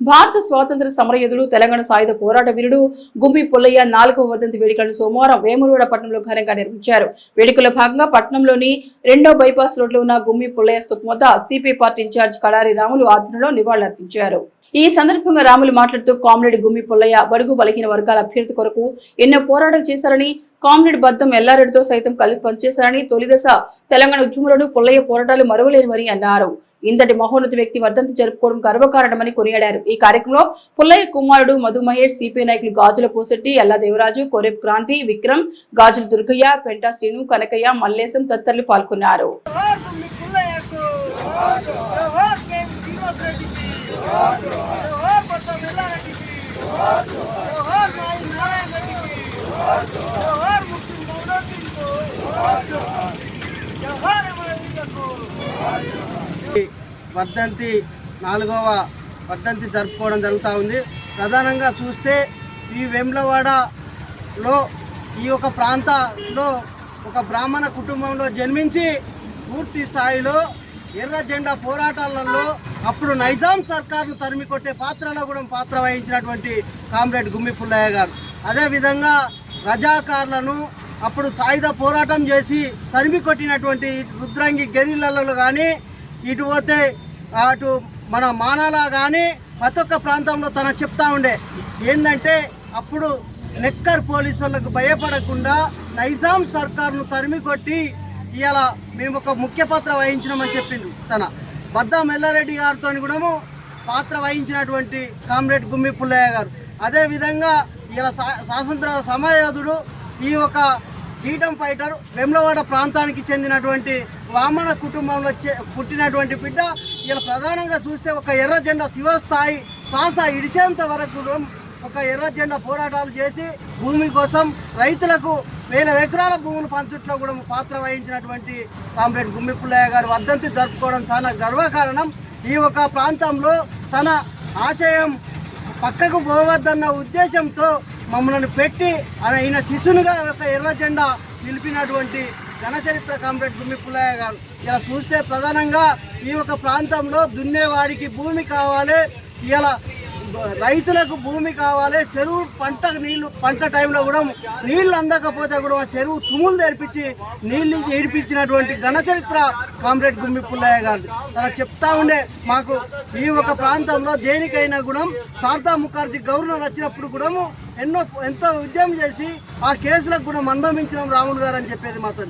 భారత స్వాతంత్ర సమరయోధుడు తెలంగాణ సాయుధ పోరాట వీరుడు గుమ్మి పుల్లయ్య 4వ వర్ధంతి వేడుకలను సోమవారం వేములవాడ పట్టణంలో ఘనంగా నిర్వహించారు. వేడుకల్లో భాగంగా పట్టణంలోని 2వ బైపాస్ రోడ్లో ఉన్న గుమ్మి పుల్లయ్య స్తూపం వద్ద CP party incharge Kadari Ramulu ఆధ్వర్యంలో నివాళులర్పించారు. ఈ సందర్భంగా రాములు మాట్లాడుతూ కామ్రేడ్ గుమ్మి పుల్లయ్య బడుగు బలహీన వర్గాల అభ్యున్నతి కొరకు ఎన్నో పోరాటాలు చేశారని, కామ్రేడ్ బద్దం ఎల్లారెడ్డితో సైతం కలిసి పనిచేశారని, తొలిదశ తెలంగాణ ఉద్యమంలోనూ పుల్లయ్య పోరాటాలు మరువలేనివని అన్నారు. ఇంతటి మహోన్నత వ్యక్తి వర్ధంతి జరుపుకోవడం గర్వకారణమని కొనియాడారు. ఈ కార్యక్రమంలో పుల్లయ్య కుమారుడు మధు మహేష్, సిపిఐ నాయకులు గాజుల పోసెట్టి, ఎల్లా దేవరాజు, కొరెప్ క్రాంతి, విక్రమ్, గాజుల దుర్గయ్య, పెంటా శ్రీను, కనకయ్య, మల్లేశం తదితరులు పాల్గొన్నారు. వర్ధంతి 4వ వర్ధంతి జరుపుకోవడం జరుగుతూ ఉంది. ప్రధానంగా చూస్తే ఈ వేములవాడలో ఈ యొక్క ప్రాంతంలో ఒక బ్రాహ్మణ కుటుంబంలో జన్మించి పూర్తి స్థాయిలో ఎర్ర జెండా పోరాటాలలో అప్పుడు నైజాం సర్కార్ను తరిమి కొట్టే పాత్రలో కూడా పాత్ర వహించినటువంటి కామ్రేడ్ గుమ్మి పుల్లయ్య గారు, అదేవిధంగా రజాకార్లను అప్పుడు సాయుధ పోరాటం చేసి తరిమి కొట్టినటువంటి రుద్రంగి గెరిల్లలో కానీ, ఇటు పోతే అటు మన మానాలా కానీ ప్రతి ఒక్క ప్రాంతంలో తన చెప్తా ఉండే ఏంటంటే, అప్పుడు నెక్కర్ పోలీసు వాళ్ళకు భయపడకుండా నైజాం సర్కార్ను తరిమి కొట్టి ఇవాళ మేము ఒక ముఖ్య పాత్ర వహించినామని చెప్పిండు. తన బద్దం ఎల్లారెడ్డి గారితో కూడా పాత్ర వహించినటువంటి కామ్రేడ్ గుమ్మి పుల్లయ్య గారు, అదేవిధంగా ఇలా స్వాతంత్ర సమరయోధుడు, ఈ యొక్క ఫ్రీడమ్ ఫైటర్, వేములవాడ ప్రాంతానికి చెందినటువంటి వామన కుటుంబంలో పుట్టినటువంటి బిడ్డ. ఇలా ప్రధానంగా చూస్తే ఒక ఎర్ర జెండా శివస్థాయి శ్వాస ఇడిచేంత వరకు ఒక ఎర్ర జెండా పోరాటాలు చేసి భూమి కోసం రైతులకు 1000 ఎకరాల భూములు పంచుట్లో కూడా పాత్ర వహించినటువంటి కామ్రేడ్ గుమ్మి పుల్లయ్య గారు వర్ధంతి జరుపుకోవడం చాలా గర్వకారణం. ఈ ఒక ప్రాంతంలో తన ఆశయం పక్కకు పోవద్దన్న ఉద్దేశంతో మమ్మల్ని పెట్టి ఆయన శిశునుగా ఒక ఎర్ర జెండా నిలిపినటువంటి ఘనచరిత్ర కామ్రేడ్ గుమ్మి పుల్లయ్య గారు. ఇలా చూస్తే ప్రధానంగా ఈ యొక్క ప్రాంతంలో దున్నేవాడికి భూమి కావాలి, ఇలా రైతులకు భూమి కావాలి, చెరువు పంట టైంలో కూడా నీళ్లు అందకపోతే కూడా చెరువు తుమ్ములు తెరిపించి నీళ్లు ఏడిపించినటువంటి ఘనచరిత్ర కామ్రేడ్ గుమ్మి పుల్లయ్య గారు. తన చెప్తా ఉండే మాకు ఈ ఒక ప్రాంతంలో దేనికైనా కూడా శారదా ముఖర్జీ గవర్నర్ వచ్చినప్పుడు కూడా ఎంతో ఉద్యమం చేసి ఆ కేసులకు కూడా అనుభవించిన రాములు గారు అని చెప్పేది మాతో.